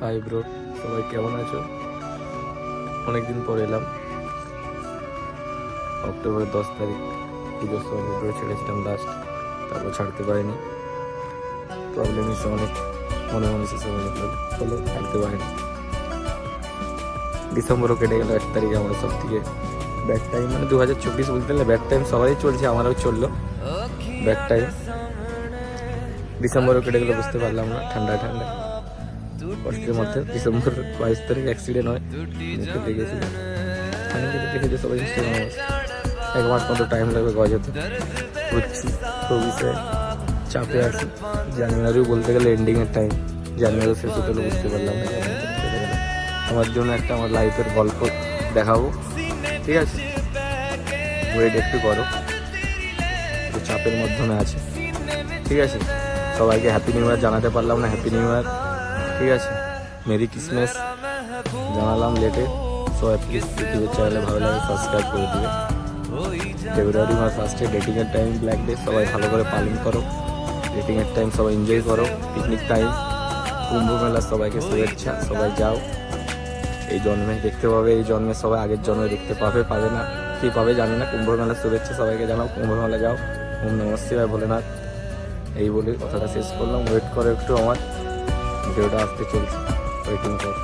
Hi bro, সবাই কেমন আছো? অনেকদিন পর এলাম। অক্টোবরের 10 তারিখ পুজোর সময় ভিডিও ছেড়েছিলাম লাস্ট, তারপর ছাড়তে পারিনি। প্রবলেম এসে অনেক মনে মনে সেসব হলো, ছাড়তে পারিনি। ডিসেম্বরও কেটে গেল, 1 তারিখে আমার সব থেকে ব্যাড টাইম, মানে 2024 বলতে গেলে ব্যাড টাইম সবারই চলছে, আমারও চললো ব্যাড টাইম। ডিসেম্বরও কেটে গেলো, বুঝতে পারলাম না, ঠান্ডা ঠান্ডা কষ্টের মধ্যে। ডিসেম্বর 22 তারিখ অ্যাক্সিডেন্ট হয়, মুখে লেগেছিল। আমি যেটা দেখেছি সবাই ইনস্টাগ্রামে 1 মাস মতো টাইম লাগবে গজাতে। বুঝছি, চব্বিশে চাপে আছি। জানুয়ারিও বলতে গেলে এন্ডিংয়ের টাইম, জানুয়ারি শেষ হতে হলো, বুঝতে পারলাম না। আমার জন্য একটা আমার লাইফের গল্প দেখাবো, ঠিক আছে? ওয়েট একটু করো, একটু চাপের মাধ্যমে আছে, ঠিক আছে? সবাইকে হ্যাপি নিউ ইয়ার জানাতে পারলাম না, হ্যাপি নিউ ইয়ার, ঠিক আছে? মেরি ক্রিসমাস জানালাম লেটে। সবাই প্লিজ ইউটিউবের চ্যানেলে ভালো লাগে সাবস্ক্রাইব করে দিবে। ফেব্রুয়ারি মাস আসছে, ডেটিংয়ের টাইম, ব্ল্যাক ডে, সবাই ভালো করে পালন করো। ডেটিংয়ের টাইম সবাই এনজয় করো। পিকনিক টাইম, কুম্ভ মেলা, সবাইকে শুভেচ্ছা। সবাই যাও, এই জন্মে দেখতে পাবে, এই জন্মে সবাই আগের জন্মে দেখতে পাবে, পাবে না কি পাবে জানি না। কুম্ভ মেলার শুভেচ্ছা সবাইকে জানাও, কুম্ভ মেলা যাও। ওম নমঃ শিবায় ভোলেনাথ। এই বলে কথাটা শেষ করলাম। ওয়েট করো একটু, আমার ভিডিওটা আসতে চলছে, ওয়েটিং করো।